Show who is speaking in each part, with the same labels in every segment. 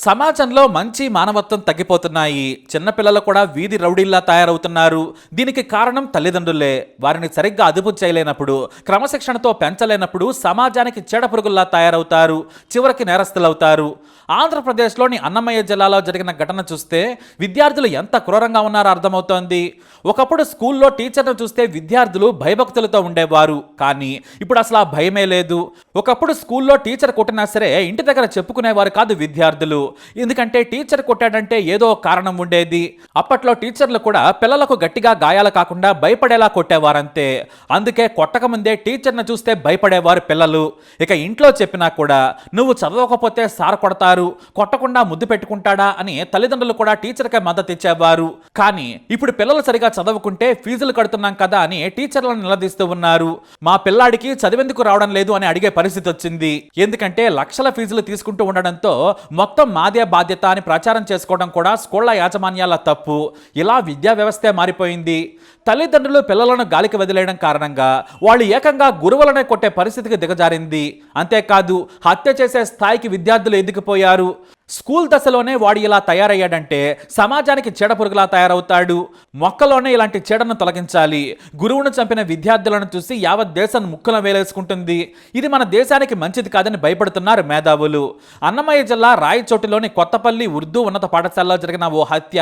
Speaker 1: సమాజంలో మంచి మానవత్వం తగ్గిపోతున్నాయి. చిన్నపిల్లలు కూడా వీధి రౌడీల్లా తయారవుతున్నారు. దీనికి కారణం తల్లిదండ్రులే. వారిని సరిగ్గా అదుపు చేయలేనప్పుడు, క్రమశిక్షణతో పెంచలేనప్పుడు సమాజానికి చీడపురుగుల్లా తయారవుతారు. చివరికి నేరస్తులవుతారు. ఆంధ్రప్రదేశ్లోని అన్నమయ్య జిల్లాలో జరిగిన ఘటన చూస్తే విద్యార్థులు ఎంత క్రూరంగా ఉన్నారో అర్థమవుతోంది. ఒకప్పుడు స్కూల్లో టీచర్ను చూస్తే విద్యార్థులు భయభక్తులతో ఉండేవారు. కానీ ఇప్పుడు అసలు ఆ భయమే లేదు. ఒకప్పుడు స్కూల్లో టీచర్ కొట్టినా సరే ఇంటి దగ్గర చెప్పుకునేవారు కాదు విద్యార్థులు. ఎందుకంటే టీచర్ కొట్టాడంటే ఏదో కారణం ఉండేది. అప్పట్లో టీచర్లు కూడా పిల్లలకు గట్టిగా గాయాలు కాకుండా భయపడేలా కొట్టేవారంతే. అందుకే కొట్టకముందే టీచర్ను చూస్తే భయపడేవారు పిల్లలు. ఇక ఇంట్లో చెప్పినా కూడా నువ్వు చదవకపోతే సార్ కొడతారు, కొట్టకుండా ముద్దు పెట్టుకుంటాడా అని తల్లిదండ్రులు కూడా టీచర్కే మద్దతు ఇచ్చేవారు. కానీ ఇప్పుడు పిల్లలు సరిగా చదవకుంటే ఫీజులు కడుతున్నాం కదా అని టీచర్లను నిలదీస్తూ ఉన్నారు. మా పిల్లాడికి చదివేందుకు రావడం లేదు అని అడిగే పరిస్థితి వచ్చింది. ఎందుకంటే లక్షల ఫీజులు తీసుకుంటూ ఉండడంతో మొత్తం మాదే బాధ్యత అని ప్రచారం చేసుకోవడం కూడా స్కూళ్ల యాజమాన్యాల తప్పు. ఇలా విద్యా వ్యవస్థే మారిపోయింది. తల్లిదండ్రులు పిల్లలను గాలికి వదిలేయడం కారణంగా వాళ్ళు ఏకంగా గురువులనే కొట్టే పరిస్థితికి దిగజారింది. అంతేకాదు హత్య చేసే స్థాయికి విద్యార్థులు ఎదిగిపోయారు. స్కూల్ దశలోనే వాడు ఇలా తయారయ్యాడంటే సమాజానికి చీడపురుగులా తయారవుతాడు. మొక్కలోనే ఇలాంటి చీడను తొలగించాలి. గురువును చంపిన విద్యార్థులను చూసి యావత్ దేశం ముక్కలు వేలేసుకుంటుంది. ఇది మన దేశానికి మంచిది కాదని భయపడుతున్నారు మేధావులు. అన్నమయ్య జిల్లా రాయచోటిలోని కొత్తపల్లి ఉర్దూ ఉన్నత పాఠశాలలో జరిగిన ఓ హత్య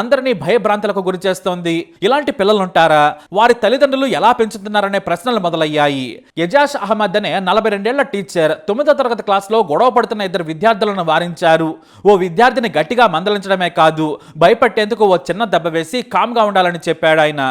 Speaker 1: అందరినీ భయభ్రాంతులకు గురి చేస్తోంది. ఇలాంటి పిల్లలుంటారా? వారి తల్లిదండ్రులు ఎలా పెంచుతున్నారనే ప్రశ్నలు మొదలయ్యాయి. ఎజాజ్ అహ్మద్ అనే 42 ఏళ్ల టీచర్ 9వ తరగతి క్లాస్లో గొడవ పడుతున్న 2 విద్యార్థులను వారించారు. ఓ విద్యార్థిని గట్టిగా మందలించడమే కాదు, భయపట్టేందుకు ఓ చిన్న దెబ్బ వేసి కామ్గా ఉండాలని చెప్పాడు ఆయన.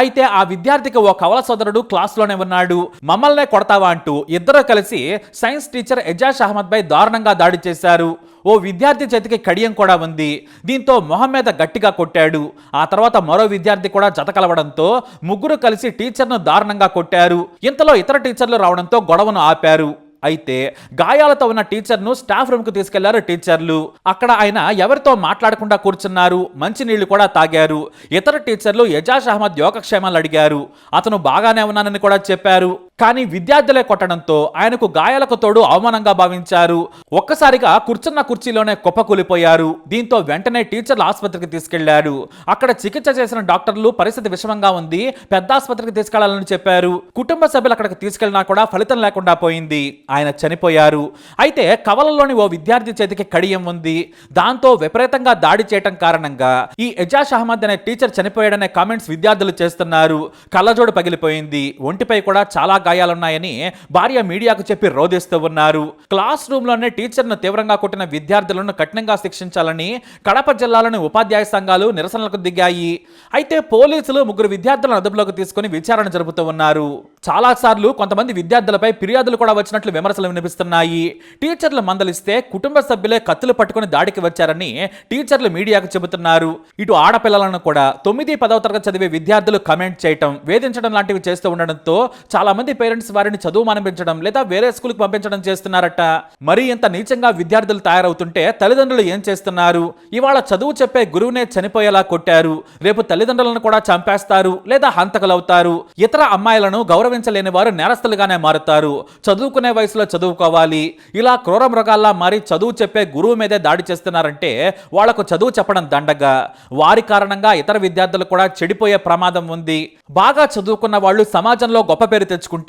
Speaker 1: అయితే ఆ విద్యార్థికి ఓ కవల సోదరుడు క్లాస్లోనే ఉన్నాడు. మమ్మల్నే కొడతావా అంటూ ఇద్దరు కలిసి సైన్స్ టీచర్ ఎజాజ్ అహ్మద్ పై దారుణంగా దాడి చేశారు. ఓ విద్యార్థి చేతికి కడియం కూడా ఉంది. దీంతో మొహం మీద గట్టిగా కొట్టాడు. ఆ తర్వాత మరో విద్యార్థి కూడా జత కలవడంతో ముగ్గురు కలిసి టీచర్ను దారుణంగా కొట్టారు. ఇంతలో ఇతర టీచర్లు రావడంతో గొడవను ఆపారు. అయితే గాయాలతో ఉన్న టీచర్ను స్టాఫ్ రూమ్కు తీసుకెళ్లారు టీచర్లు. అక్కడ ఆయన ఎవరితో మాట్లాడకుండా కూర్చున్నారు. మంచినీళ్లు కూడా తాగారు. ఇతర టీచర్లు ఎజాజ్ అహ్మద్ యోగక్షేమాలు అడిగారు. అతను బాగానే ఉన్నానని కూడా చెప్పారు. కానీ విద్యార్థులే కొట్టడంతో ఆయనకు గాయాలకు తోడు అవమానంగా భావించారు. ఒక్కసారిగా కూర్చున్న కుర్చీలోనే కుప్పకూలిపోయారు. దీంతో వెంటనే టీచర్లు ఆసుపత్రికి తీసుకెళ్లారు. అక్కడ చికిత్స చేసిన డాక్టర్లు పరిస్థితి విషమంగా ఉంది, పెద్ద ఆసుపత్రికి తీసుకెళ్లాలని చెప్పారు. కుటుంబ సభ్యులు అక్కడికి తీసుకెళ్లినా కూడా ఫలితం లేకుండా పోయింది. ఆయన చనిపోయారు. అయితే కవలలోని ఓ విద్యార్థి చేతికి కడియం ఉంది. దాంతో విపరీతంగా దాడి చేయటం కారణంగా ఈ ఎజాజ్ అహ్మద్ అనే టీచర్ చనిపోయాడనే కామెంట్స్ విద్యార్థులు చేస్తున్నారు. కళ్ళజోడు పగిలిపోయింది. ఒంటిపై కూడా చాలా గాయాలున్నాయని భార్య మీడియాకు చెప్పి రోధిస్తూ ఉన్నారు. క్లాస్ రూమ్ లోనే టీచర్ను తీవ్రంగా కొట్టిన విద్యార్థులను కఠినంగా శిక్షించాలని కడప జిల్లాలోని ఉపాధ్యాయ సంఘాలు నిరసనలకు దిగాయి. అయితే పోలీసులు 3 విద్యార్థులను అదుపులోకి తీసుకుని విచారణ జరుపుతూ ఉన్నారు. చాలా సార్లు కొంతమంది విద్యార్థులపై ఫిర్యాదులు కూడా వచ్చినట్లు విమర్శలు వినిపిస్తున్నాయి. టీచర్లు మందలిస్తే కుటుంబ సభ్యులే కత్తులు పట్టుకుని దాడికి వచ్చారని టీచర్లు మీడియాకు చెబుతున్నారు. ఇటు ఆడపిల్లలను కూడా 9, 10వ తరగతి చదివే విద్యార్థులు కమెంట్ చేయటం, వేధించడం లాంటివి చేస్తూ ఉండడంతో చాలా మంది పేరెంట్స్ వారిని చదువు మానిపించడం లేదా వేరే స్కూల్కి పంపించడం చేస్తున్నారట. మరి ఇంత నీచంగా విద్యార్థులు తయారవుతుంటే తల్లిదండ్రులు ఏం చేస్తున్నారు? ఇవాళ చదువు చెప్పే గురువునే చనిపోయేలా కొట్టారు. రేపు తల్లిదండ్రులను కూడా చంపేస్తారు లేదా హంతకులవుతారు. ఇతర అమ్మాయిలను గౌరవించలేని వారు నేరస్తులుగానే మారుతారు. చదువుకునే వయసులో చదువుకోవాలి. ఇలా క్రూర మృగాల్లా మారి చదువు చెప్పే గురువు మీదే దాడి చేస్తున్నారంటే వాళ్లకు చదువు చెప్పడం దండగా. వారి కారణంగా ఇతర విద్యార్థులు కూడా చెడిపోయే ప్రమాదం ఉంది. బాగా చదువుకున్న వాళ్ళు సమాజంలో గొప్ప పేరు తెచ్చుకుంటే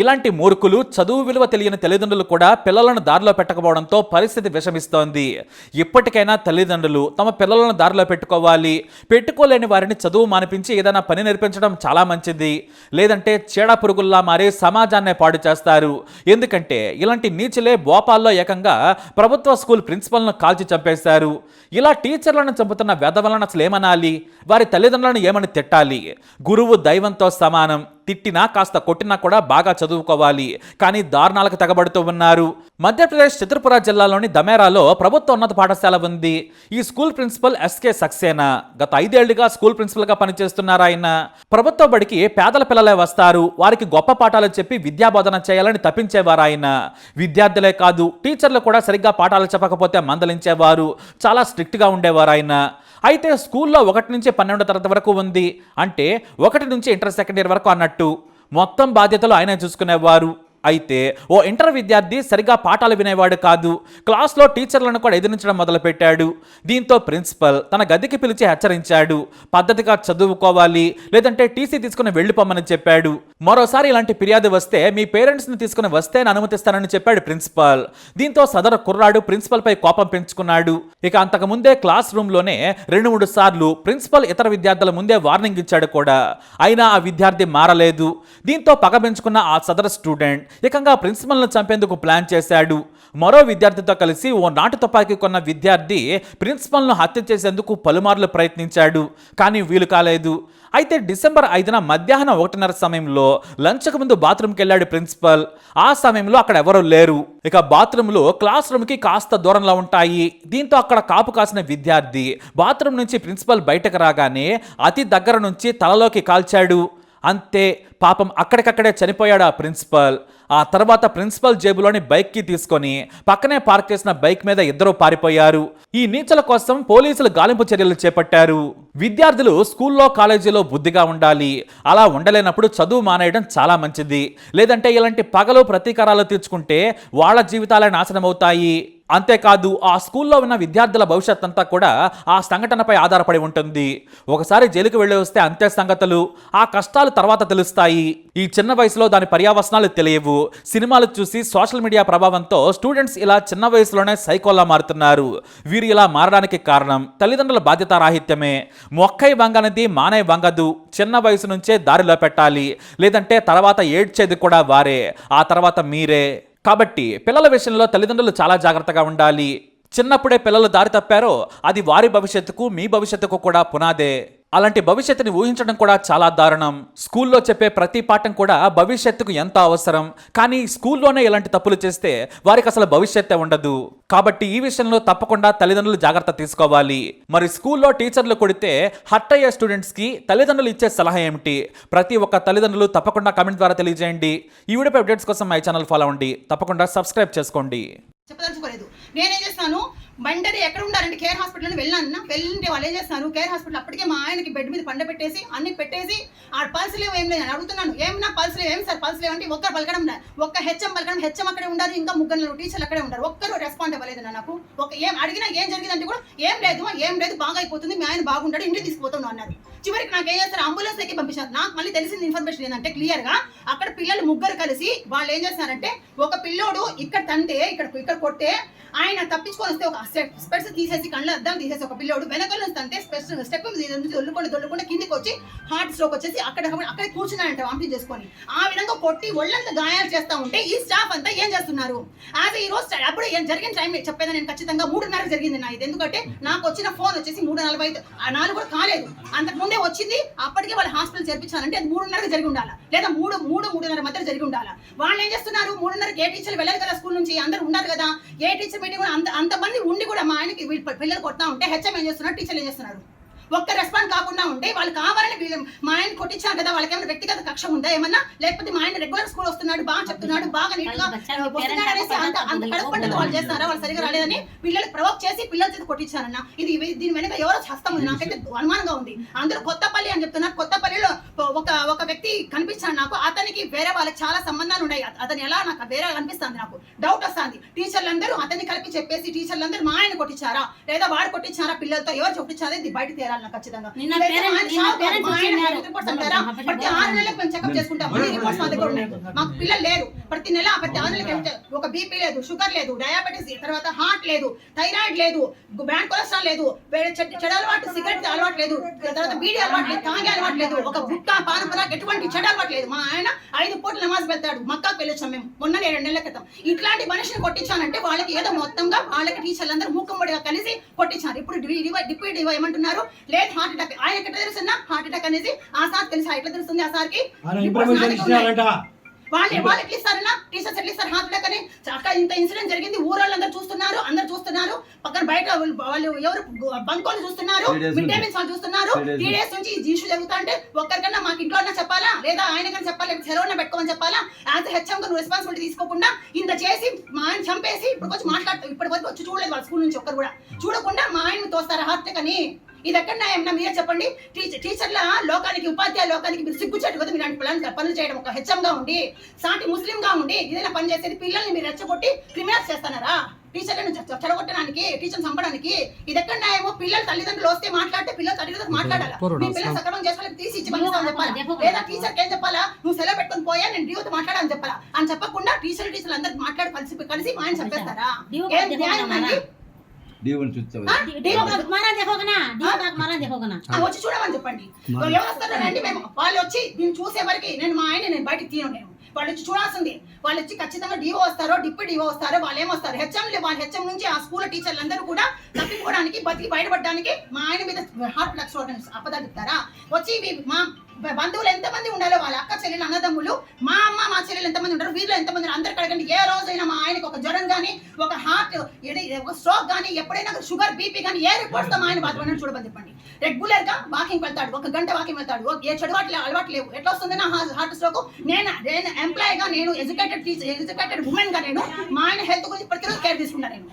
Speaker 1: ఇలాంటి మూర్ఖులు, చదువు విలువ తెలియని తల్లిదండ్రులు కూడా పిల్లలను దారిలో పెట్టకపోవడంతో పరిస్థితి విషమిస్తోంది. ఇప్పటికైనా తల్లిదండ్రులు తమ పిల్లలను దారిలో పెట్టుకోవాలి. పెట్టుకోలేని వారిని చదువు మానిపించి ఏదైనా పని నేర్పించడం చాలా మంచిది. లేదంటే చీడ పురుగుల్లా మారి సమాజాన్నే పాడు చేస్తారు. ఎందుకంటే ఇలాంటి నీచులే భోపాల్లో ఏకంగా ప్రభుత్వ స్కూల్ ప్రిన్సిపల్ను కాల్చి చంపేశారు. ఇలా టీచర్లను చంపుతున్న వెధవలను అసలు ఏమనాలి? వారి తల్లిదండ్రులను ఏమని తిట్టాలి? గురువు దైవంతో సమానం. తిట్టినా కాస్త కొట్టినా కూడా బాగా చదువుకోవాలి. కానీ దారుణాలకు తెగబడుతూ ఉన్నారు. మధ్యప్రదేశ్ చిత్రపుర జిల్లాలోని దమేరాలో ప్రభుత్వ ఉన్నత పాఠశాల ఉంది. ఈ స్కూల్ ప్రిన్సిపల్ ఎస్కే సక్సేనా. గత 5 ఏళ్లుగా స్కూల్ ప్రిన్సిపల్ గా పనిచేస్తున్నారు ఆయన. ప్రభుత్వ బడికి పేదల పిల్లలే వస్తారు. వారికి గొప్ప పాఠాలు చెప్పి విద్యాబోధన చేయాలని తప్పించేవారు ఆయన. విద్యార్థులే కాదు, టీచర్లు కూడా సరిగ్గా పాఠాలు చెప్పకపోతే మందలించేవారు. చాలా స్ట్రిక్ట్ గా ఉండేవారు ఆయన. అయితే స్కూల్లో 1 నుంచి 12వ తరగతి వరకు ఉంది. అంటే 1 నుంచి ఇంటర్ సెకండ్ ఇయర్ వరకు అన్నట్టు మొత్తం బాధ్యతలు ఆయనే చూసుకునేవారు. అయితే ఓ ఇంటర్ విద్యార్థి సరిగా పాఠాలు వినేవాడు కాదు. క్లాస్లో టీచర్లను కూడా ఎదిరించడం మొదలుపెట్టాడు. దీంతో ప్రిన్సిపల్ తన గదికి పిలిచి హెచ్చరించాడు. పద్ధతిగా చదువుకోవాలి, లేదంటే టీసీ తీసుకుని వెళ్ళిపోమని చెప్పాడు. మరోసారి ఇలాంటి ఫిర్యాదు వస్తే మీ పేరెంట్స్ని తీసుకుని వస్తే అనుమతిస్తానని చెప్పాడు ప్రిన్సిపల్. దీంతో సదరు కుర్రాడు ప్రిన్సిపల్ పై కోపం పెంచుకున్నాడు. ఇక అంతకు ముందే క్లాస్ రూమ్ లోనే 2-3 సార్లు ప్రిన్సిపల్ ఇతర విద్యార్థుల ముందే వార్నింగ్ ఇచ్చాడు కూడా. అయినా ఆ విద్యార్థి మారలేదు. దీంతో పగ పెంచుకున్న ఆ సదరు స్టూడెంట్ ఏకంగా ప్రిన్సిపల్ను చంపేందుకు ప్లాన్ చేశాడు. మరో విద్యార్థితో కలిసి ఓ నాటు తుపాకీ కొన్న విద్యార్థి ప్రిన్సిపల్ను హత్య చేసేందుకు పలుమార్లు ప్రయత్నించాడు. కానీ వీలు కాలేదు. అయితే డిసెంబర్ 5న మధ్యాహ్నం 1:30 సమయంలో లంచ్కు ముందు బాత్రూమ్కి వెళ్ళాడు ప్రిన్సిపల్. ఆ సమయంలో అక్కడ ఎవరూ లేరు. ఇక బాత్రూంలో క్లాస్ రూమ్కి కాస్త దూరంలో ఉంటాయి. దీంతో అక్కడ కాపు కాసిన విద్యార్థి బాత్రూమ్ నుంచి ప్రిన్సిపల్ బయటకు రాగానే అతి దగ్గర నుంచి తలలోకి కాల్చాడు. అంతే, పాపం అక్కడికక్కడే చనిపోయాడు ఆ ప్రిన్సిపల్. ఆ తర్వాత ప్రిన్సిపల్ జేబులోని బైక్కి తీసుకొని పక్కనే పార్క్ చేసిన బైక్ మీద ఇద్దరు పారిపోయారు. ఈ నీచల కోసం పోలీసులు గాలింపు చర్యలు చేపట్టారు. విద్యార్థులు స్కూల్లో కాలేజీలో బుద్ధిగా ఉండాలి. అలా ఉండలేనప్పుడు చదువు మానేయడం చాలా మంచిది. లేదంటే ఇలాంటి పగలు ప్రతీకారాలు తీర్చుకుంటే వాళ్ళ జీవితాలే నాశనమవుతాయి. అంతేకాదు ఆ స్కూల్లో ఉన్న విద్యార్థుల భవిష్యత్ అంతా కూడా ఆ సంఘటనపై ఆధారపడి ఉంటుంది. ఒకసారి జైలుకు వెళ్ళి వస్తే అంతే సంగతులు. ఆ కష్టాలు తర్వాత తెలుస్తాయి. ఈ చిన్న వయసులో దాని పర్యావసనాలు తెలియవు. సినిమాలు చూసి సోషల్ మీడియా ప్రభావంతో స్టూడెంట్స్ ఇలా చిన్న వయసులోనే సైకోల్లా మారుతున్నారు. వీరు ఇలా మారడానికి కారణం తల్లిదండ్రుల బాధ్యతారాహిత్యమే. మొక్కై వంగనది మానై వంగదు. చిన్న వయసు నుంచే దారిలో పెట్టాలి. లేదంటే తర్వాత ఏడ్చేది కూడా వారే, ఆ తర్వాత మీరే. కాబట్టి పిల్లల విషయంలో తల్లిదండ్రులు చాలా జాగ్రత్తగా ఉండాలి. చిన్నప్పుడే పిల్లలు దారి తప్పారో అది వారి భవిష్యత్తుకు మీ భవిష్యత్తుకు కూడా పునాదే. అలాంటి భవిష్యత్తుని ఊహించడం కూడా చాలా దారుణం. స్కూల్లో చెప్పే ప్రతి పాఠం కూడా భవిష్యత్తుకు ఎంత అవసరం. కానీ స్కూల్లోనే ఇలాంటి తప్పులు చేస్తే వారికి అసలు భవిష్యత్తే ఉండదు. కాబట్టి ఈ విషయంలో తప్పకుండా తల్లిదండ్రులు జాగ్రత్త తీసుకోవాలి. మరి స్కూల్లో టీచర్లు కొడితే హర్ట్ అయ్యే స్టూడెంట్స్కి తల్లిదండ్రులు ఇచ్చే సలహా ఏమిటి? ప్రతి ఒక్క తల్లిదండ్రులు తప్పకుండా కామెంట్ ద్వారా తెలియజేయండి. ఈ వీడియోపై అప్డేట్స్ కోసం మై ఛానల్ ఫాలో అవ్వండి. తప్పకుండా సబ్స్క్రైబ్ చేసుకోండి.
Speaker 2: చెప్పదలుచుకోలేదు. నేనేం చేస్తాను, బండరి ఎక్కడ ఉండాలంటే కేర్ హాస్పిటల్ వెళ్ళాను. వెళ్ళింటే వాళ్ళు ఏం చేస్తారు, కేర్ హాస్పిటల్ అప్పటికే మా ఆయనకి బెడ్ మీద పండ పెట్టేసి అన్ని పెట్టేసి ఆ పల్స్ లేవు ఏం లేదు అని అడుగుతున్నాను. ఏమన్నా పల్స్ లేవు, ఏం సార్ పల్స్ లేవు అంటే ఒక్కరు పలకడం, ఒక్క హెచ్ఎం పలకడం, హెచ్ఎం అక్కడే ఉంటారు, ఇంకా 3 టీచర్లు అక్కడే ఉంటారు. ఒక్కరు రెస్పాండ్ అవ్వలేదు నాకు. ఒక ఏం అడిగినా ఏం జరిగిందంటే కూడా ఏం లేదు బాగా అయిపోతుంది, మీ ఆయన బాగుంటాడు, ఇంటికి తీసుకుపోతాను అన్నారు. చివరికి నాకు ఏం చేస్తారు, అంబులెన్స్ ఎక్కి పంపించారు. నాకు మళ్ళీ తెలిసిన ఇన్ఫర్మేషన్ ఏంటంటే క్లియర్ గా అక్కడ పిల్లలు 3 కలిసి వాళ్ళు ఏం చేస్తారంటే ఒక పిల్లోడు ఇక్కడ తంటే ఇక్కడ కొట్టే ఆయన తప్పించుకొని వస్తే ఒక స్పెట్స్ తీసేసి కళ్ళ అద్దాలు తీసేసి ఒక పిల్లోడు వెనకాల నుంచి అంటే స్టెప్ దొల్లుకుండా కిందికి వచ్చి హార్ట్ స్ట్రోక్ వచ్చేసి అక్కడే కూర్చున్నారంట వామిటింగ్ చేసుకొని. ఆ విధంగా కొట్టి ఒళ్ళంతా గాయాలు చేస్తా ఉంటే ఈ స్టాఫ్ అంతా ఏం చేస్తున్నారు? యాజ్ ఈ రోజు అప్పుడు ఏం జరిగిన టైం చెప్పేది నేను ఖచ్చితంగా 3:30 జరిగింది నా ఇది. ఎందుకంటే నాకు వచ్చిన ఫోన్ వచ్చేసి 3:45, 4 కూడా కాలేదు, అంతకు ముందే వచ్చింది. అప్పటికే వాళ్ళు హాస్పిటల్ చేర్పించాలంటే అది 3:30 జరిగి ఉండాలి, లేదా 3:30 మధ్య జరిగి ఉండాలి. వాళ్ళు ఏం చేస్తున్నారు, 3:30 ఏ టీచర్లు వెళ్ళాలి కదా స్కూల్ నుంచి, అందరూ ఉండాలి కదా. ఏ టీచర్ మీటింగ్ కూడా అంతమంది ఉండి కూడా మా ఆయనకి పిల్లలు కొడతా ఉంటే హెచ్ఎం ఏం చేస్తున్నారు, టీచర్లు ఏం చేస్తున్నారు? ఒక్క రెస్పాండ్ కాకుండా ఉంటే వాళ్ళు కావాలని వీళ్ళు మా ఆయన కొట్టించారు కదా, వాళ్ళకి ఏమైనా వ్యక్తిగత కక్ష ఉందా ఏమన్నా? లేకపోతే మా ఆయన రెగ్యులర్ స్కూల్ వస్తున్నాడు, బాగా చెప్తున్నాడు, బాగా నీట్ గా వస్తున్నాడు అనేసి అంత కడుపుంటుంది వాళ్ళు చేస్తారా? వాళ్ళు సరిగా రాలేదని పిల్లలు ప్రవోక్ చేసి పిల్లల చేత కొట్టించారన్న. దీని వెనక ఎవరో హస్తం ఉంది, నాకైతే అనుమానంగా ఉంది. అందరూ కొత్తపల్లి అని చెప్తున్నారు. కొత్తపల్లిలో ఒక వ్యక్తి కనిపించాడు నాకు. అతనికి వేరే వాళ్ళకి చాలా సంబంధాలు ఉన్నాయి. అతను ఎలా నాకు వేరే అనిపిస్తుంది, నాకు డౌట్ వస్తుంది. టీచర్లందరూ అతన్ని కలిపి చెప్పేసి టీచర్లందరూ మా ఆయన కొట్టించారా లేదా వాడు కొట్టించారా పిల్లలతో ఎవరు కొట్టించారా ఇది బయట తేరాలి ఖచ్చితంగా. మాకు పిల్లలు లేరు. ప్రతి నెల ప్రతి 6 నెలలకి ఒక బీపీ లేదు, షుగర్ లేదు, డయాబెటీస్, తర్వాత హార్ట్ లేదు, థైరాయిడ్ లేదు, బ్యాడ్ కొలెస్ట్రాల్ లేదు, చెడు అలవాటు సిగరెట్ అలవాటు లేదు, తర్వాత బీడీ అలవాటు లేదు, తాగే అలవాటు లేదు, ఒక గుట్ట పానపరా ఎటువంటి చెడు అలవాటు లేదు. మా ఆయన 5 పూటలు నమాజ్ పెడతాడు. మక్కాకు వెళ్ళొచ్చాం మేము మొన్న 2 నెలల క్రితం. ఇట్లాంటి మనిషిని కొట్టించానంటే వాళ్ళకి ఏదో మొత్తంగా వాళ్ళకి టీచర్లందరూ మూకంబడిగా కలిసి కొట్టించారు. ఇప్పుడు డిప్యూటీ ఏమంటున్నారు, లేదు హార్ట్ అటాక్. ఆయన ఎట్లా తెలుస్తున్నా హార్ట్ అటాక్ అనేది ఆ సార్ తెలిసి ఎట్లా తెలుస్తుంది? ఆ సార్కి వాళ్ళు ఎట్లా ఇస్తారన్నా, టీచర్స్ ఎట్లా ఇస్తారు హార్ట్ అటాక్ అని? అక్కడ ఇంత ఇన్సిడెంట్ జరిగింది, ఊరోళ్ళందరూ చూస్తున్నారు, పక్కన బయట వాళ్ళు ఎవరు బంకోలు చూస్తున్నారు, మిడ్ డే మీల్స్ వాళ్ళు చూస్తున్నారు. 3 days నుంచి ఈ ఇష్యూ జరుగుతా అంటే ఒక్కరికన్నా మాకు ఇంట్లో అన్నా చెప్పాలా, లేదా ఆయనకన్నా చెప్పాలా, లేదా సెలవున్నా పెట్టుకోమని చెప్పాలా? యాజ్ హెచ్ఎం గా నువ్వు రెస్పాన్సిబిలిటీ తీసుకోకుండా ఇంత చేసి మా ఆయన చంపేసి ఇప్పుడు వచ్చి మాట్లాడుతూ ఇప్పటి వరకు వచ్చి చూడలేదు వాళ్ళ స్కూల్ నుంచి ఒక్కరు కూడా చూడకుండా మా ఆయన తోస్తారా హార్ట్ అటాక్ అని? ఇది ఎక్కడ ఏమన్నా మీరే చెప్పండి. టీచర్ల లోకానికి, ఉపాధ్యాయ లోకానికి మీరు సిగ్గుచేటు కదా. మీరు అంటే పనులు చేయడం ఒక హెచ్ఎంగా ఉండి, సాటి ముస్లింగా ఉండి ఏదైనా పని చేసేది పిల్లల్ని మీరు రెచ్చగొట్టి క్రిమినల్స్ చేస్తున్నారా? టీచర్లను చెడగొట్టడానికి, టీచర్ని చంపడానికి. ఇది ఎక్కడ న్యాయమో? పిల్లలు తల్లిదండ్రులు వస్తే మాట్లాడితే పిల్లలు తల్లిదండ్రులు మాట్లాడాలా? మీ పిల్లలు సక్రమం చేసుకోవాలి, తీసి ఇచ్చి పంపిస్తామని చెప్పాలా? లేదా టీచర్కి ఏం చెప్పాలా? నువ్వు సెలవు పెట్టుకొని పోయా, నేను డ్యూటీ మాట్లాడాలని చెప్పాలా? అని చెప్పకుండా టీచర్లు అందరికి మాట్లాడి కలిసి మా ఆయన చంపేస్తారా? ఏం న్యాయం అండి? వచ్చి చూడమని చెప్పండి. ఎవరు వస్తారండి? మేము వాళ్ళు వచ్చి దీన్ని చూసే వరకు నేను మా ఆయన నేను బయటకు తీయను. నేను వాళ్ళు వచ్చి చూడాల్సింది. వాళ్ళు వచ్చి ఖచ్చితంగా డిఓ వస్తారో, డిప్యూటీ డిఓ వస్తారో, వాళ్ళు ఏమొస్తారు, హెచ్ఎంలు. వాళ్ళ హెచ్ఎం నుంచి ఆ స్కూల్ టీచర్లు అందరూ కూడా తప్పించుకోవడానికి, బతికి బయటపడడానికి మా ఆయన మీద హార్ట్ లక్స్ అబద్ధాలు చెప్తారా? వచ్చి మా బంధువులు ఎంతమంది ఉండాలో, వాళ్ళ అక్క చెల్లెలు, అన్నదమ్ములు, మా అమ్మ మా చెల్లెలు ఎంతమంది ఉంటారు, వీళ్ళు ఎంతమంది, అందరికి అడగండి. ఏ రోజైనా మా ఆయనకి ఒక జ్వరం కానీ, ఒక హార్ట్, ఒక స్ట్రోక్ కానీ, ఎప్పుడైనా షుగర్, బీపీ కానీ ఏ రిపోర్ట్స్ తో మా ఆయన బాధపడినట్టు చూడమని చెప్పండి. రెగ్యులర్ గా వాకింగ్ వెళ్తాడు, 1 గంట వాకింగ్ వెళ్తాడు. ఏ చెడు అలవాటు లేవు. ఎట్లా వస్తుంది నా హార్ట్ స్ట్రోక్? నేను ఎంప్లాయీగా, నేను ఎడ్యుకేటెడ్ ఉమెన్ గా నేను మా ఆయన హెల్త్ గురించి ప్రతిరోజు కేర్ తీసుకుంటాను నేను.